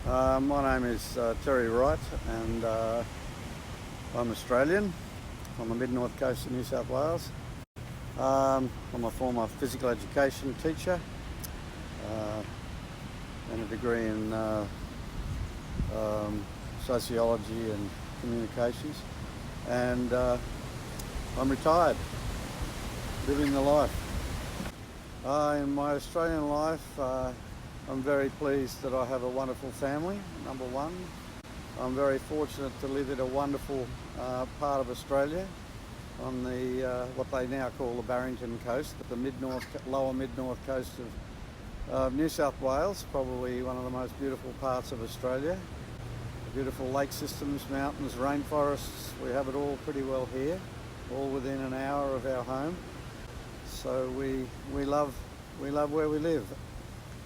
My name is Terry Wright, and I'm Australian on the mid-north coast of New South Wales. I'm a former physical education teacher and a degree in sociology and communications, and I'm retired, living the life. In my Australian life, I'm very pleased that I have a wonderful family, number one. I'm very fortunate to live in a wonderful part of Australia on the what they now call the Barrington Coast, lower mid-north coast of New South Wales, probably one of the most beautiful parts of Australia. Beautiful lake systems, mountains, rainforests, we have it all pretty well here, all within an hour of our home. So we love where we live.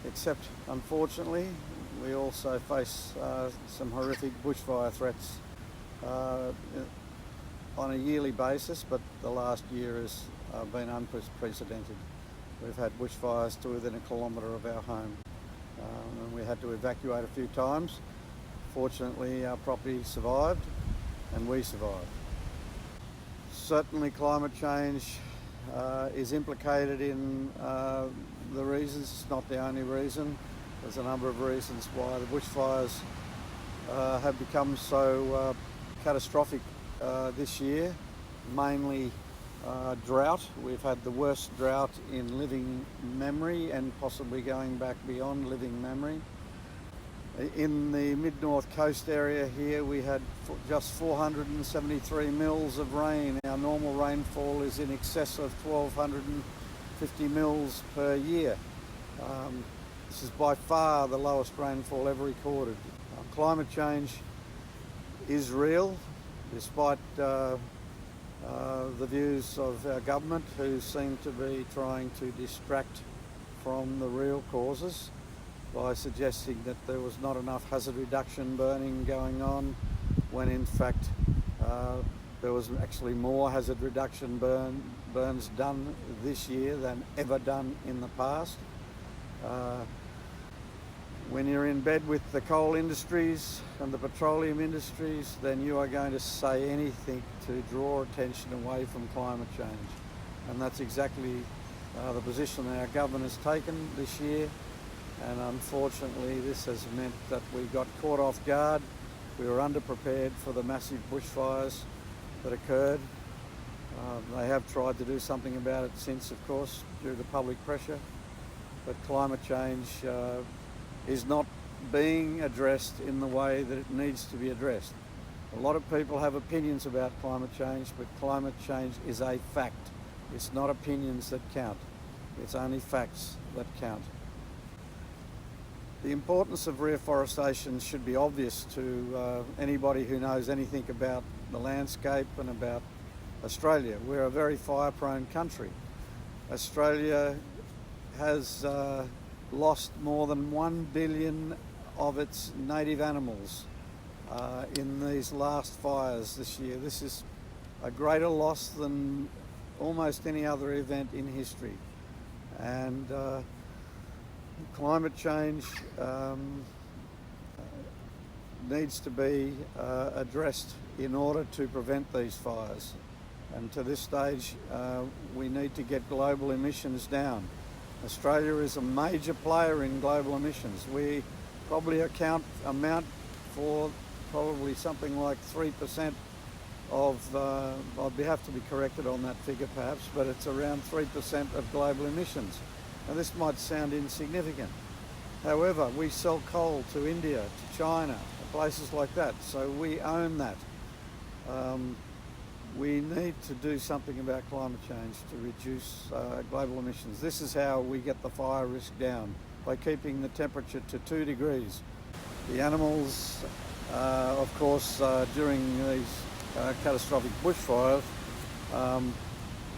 Except, unfortunately, we also face some horrific bushfire threats on a yearly basis, but the last year has been unprecedented. We've had bushfires to within a kilometre of our home, and we had to evacuate a few times. Fortunately, our property survived, and we survived. Certainly, climate change is implicated in the reasons. It's not the only reason. There's a number of reasons why the bushfires have become so catastrophic this year. Mainly drought. We've had the worst drought in living memory, and possibly going back beyond living memory. In the mid-north coast area here, we had just 473 mils of rain. Our normal rainfall is in excess of 1,250 mils per year. This is by far the lowest rainfall ever recorded. Climate change is real, despite the views of our government, who seem to be trying to distract from the real causes by suggesting that there was not enough hazard reduction burning going on, when in fact there was actually more hazard reduction burns done this year than ever done in the past. When you're in bed with the coal industries and the petroleum industries, then you are going to say anything to draw attention away from climate change. And that's exactly the position our government has taken this year. And unfortunately, this has meant that we got caught off guard. We were underprepared for the massive bushfires that occurred. They have tried to do something about it since, of course, due to public pressure. But climate change is not being addressed in the way that it needs to be addressed. A lot of people have opinions about climate change, but climate change is a fact. It's not opinions that count. It's only facts that count. The importance of reforestation should be obvious to anybody who knows anything about the landscape and about Australia. We're a very fire-prone country. Australia has lost more than 1 billion of its native animals in these last fires this year. This is a greater loss than almost any other event in history. And climate change needs to be addressed in order to prevent these fires. And to this stage, we need to get global emissions down. Australia is a major player in global emissions. We probably amount for probably something like 3% of, I'd have to be corrected on that figure perhaps, but it's around 3% of global emissions. Now this might sound insignificant. However, we sell coal to India, to China, places like that, so we own that. We need to do something about climate change to reduce global emissions. This is how we get the fire risk down, by keeping the temperature to 2 degrees. The animals, of course, during these catastrophic bushfires,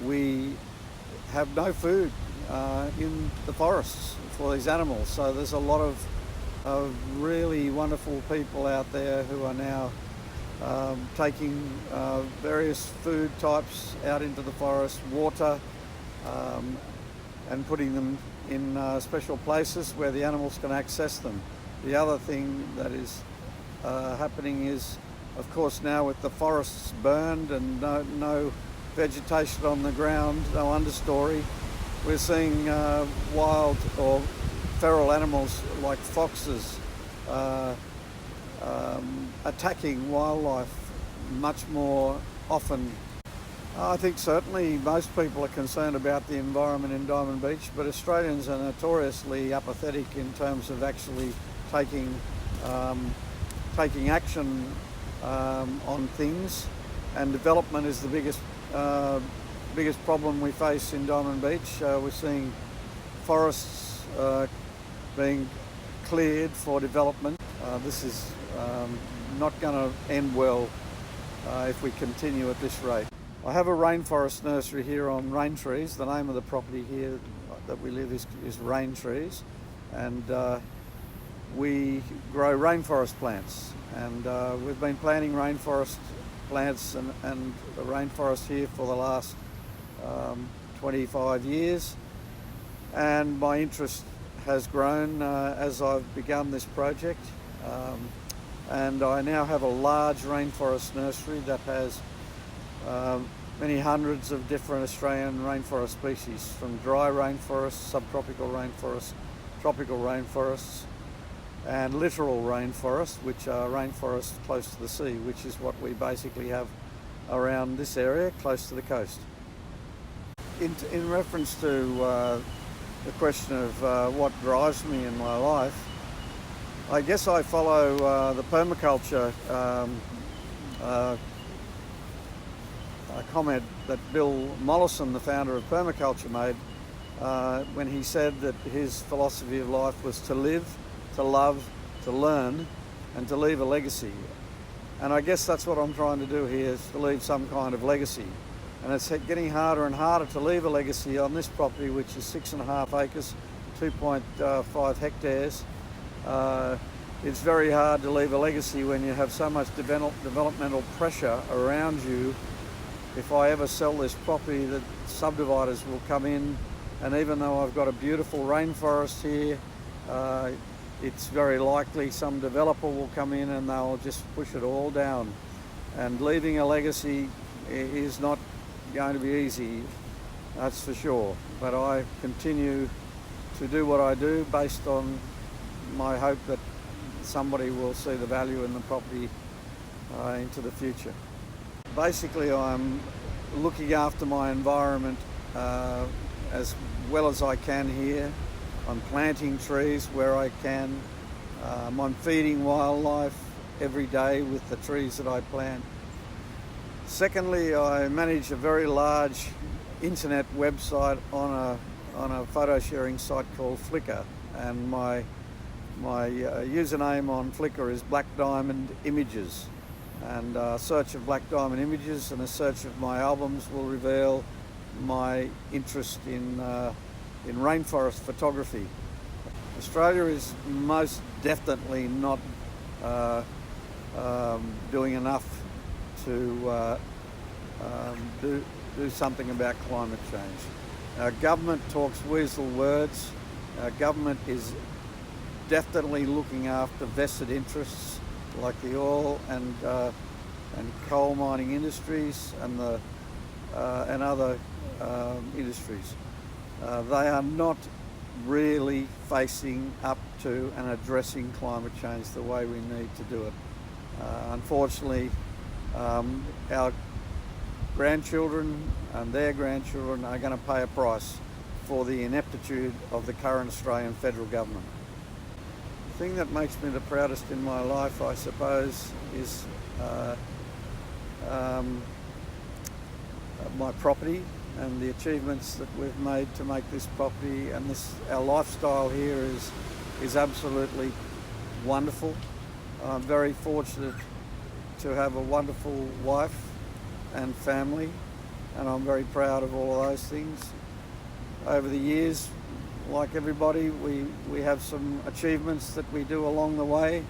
we have no food in the forests for these animals. So there's a lot of really wonderful people out there who are now taking various food types out into the forest, water, and putting them in special places where the animals can access them. The other thing that is happening is, of course, now with the forests burned and no vegetation on the ground, no understory, we're seeing wild or feral animals like foxes attacking wildlife much more often. I think certainly most people are concerned about the environment in Diamond Beach, but Australians are notoriously apathetic in terms of actually taking action on things, and development is the biggest problem we face in Diamond Beach. We're seeing forests being cleared for development. This is not going to end well if we continue at this rate. I have a rainforest nursery here on rain trees. The name of the property here that we live is Rain Trees, and we grow rainforest plants, and we've been planting rainforest plants and the rainforest here for the last 25 years, and my interest has grown as I've begun this project, and I now have a large rainforest nursery that has many hundreds of different Australian rainforest species, from dry rainforests, subtropical rainforests, tropical rainforests, and littoral rainforests, which are rainforests close to the sea, which is what we basically have around this area, close to the coast. In reference to the question of what drives me in my life, I guess I follow the permaculture comment that Bill Mollison, the founder of permaculture, made when he said that his philosophy of life was to live, to love, to learn, and to leave a legacy. And I guess that's what I'm trying to do here, is to leave some kind of legacy. And it's getting harder and harder to leave a legacy on this property, which is 6.5 acres, 2.5 hectares. It's very hard to leave a legacy when you have so much developmental pressure around you. If I ever sell this property, the subdividers will come in, and even though I've got a beautiful rainforest here, it's very likely some developer will come in and they'll just push it all down. And leaving a legacy is not going to be easy, that's for sure. But I continue to do what I do based on my hope that somebody will see the value in the property into the future. Basically, I'm looking after my environment as well as I can here. I'm planting trees where I can. I'm feeding wildlife every day with the trees that I plant. Secondly, I manage a very large internet website on a photo sharing site called Flickr, and my username on Flickr is Black Diamond Images. And a search of Black Diamond Images and a search of my albums will reveal my interest in rainforest photography. Australia is most definitely not doing enough to do something about climate change. Our government talks weasel words. Our government is definitely looking after vested interests like the oil and coal mining industries and other industries. They are not really facing up to and addressing climate change the way we need to do it. Unfortunately, our grandchildren and their grandchildren are going to pay a price for the ineptitude of the current Australian federal government. The thing that makes me the proudest in my life, I suppose, is my property and the achievements that we've made to make this property, and our lifestyle here is absolutely wonderful. I'm very fortunate to have a wonderful wife and family, and I'm very proud of all of those things. Over the years, like everybody, we have some achievements that we do along the way,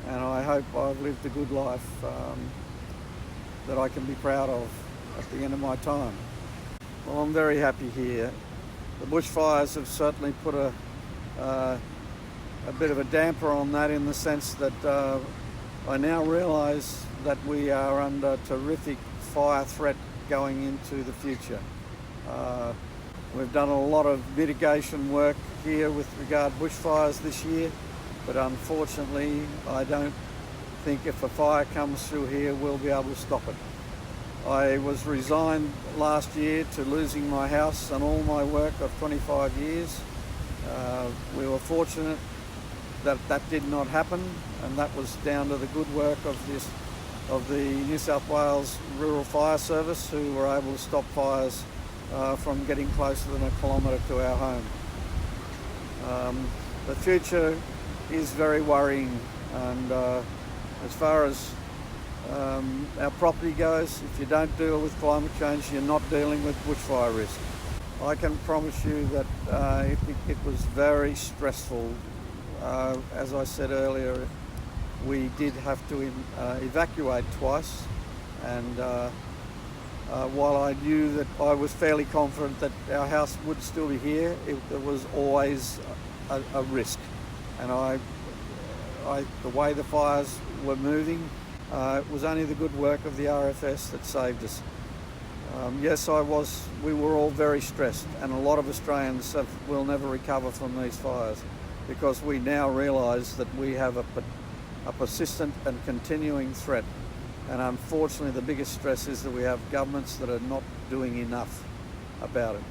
and I hope I've lived a good life that I can be proud of at the end of my time. Well, I'm very happy here. The bushfires have certainly put a a bit of a damper on that, in the sense that I now realise that we are under terrific fire threat going into the future. We've done a lot of mitigation work here with regard to bushfires this year, but unfortunately I don't think if a fire comes through here we'll be able to stop it. I was resigned last year to losing my house and all my work of 25 years. We were fortunate that that did not happen, and that was down to the good work of the New South Wales Rural Fire Service, who were able to stop fires from getting closer than a kilometre to our home. The future is very worrying, and as far as our property goes, if you don't deal with climate change, you're not dealing with bushfire risk. I can promise you that it was very stressful. As I said earlier, we did have to evacuate twice, and while I knew that I was fairly confident that our house would still be here, there was always a risk. And the way the fires were moving, it was only the good work of the RFS that saved us. Yes, we were all very stressed, and a lot of Australians will never recover from these fires, because we now realise that we have a persistent and continuing threat. And unfortunately the biggest stress is that we have governments that are not doing enough about it.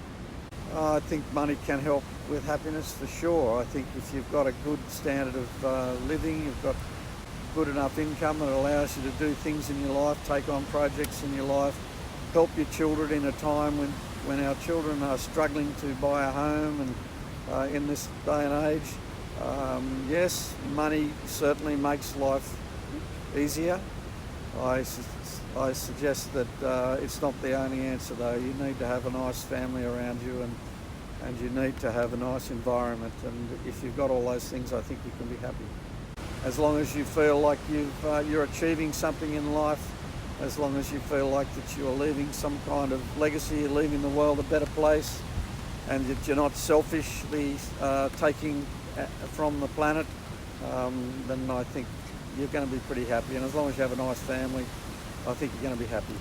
I think money can help with happiness for sure. I think if you've got a good standard of living, you've got good enough income that allows you to do things in your life, take on projects in your life, help your children in a time when our children are struggling to buy a home, and in this day and age, yes, money certainly makes life easier. I suggest that it's not the only answer though. You need to have a nice family around you, and you need to have a nice environment, and if you've got all those things, I think you can be happy. As long as you feel like you're achieving something in life, as long as you feel like that you're leaving some kind of legacy, you're leaving the world a better place, and that you're not selfishly taking from the planet, then I think you're going to be pretty happy. And as long as you have a nice family, I think you're going to be happy.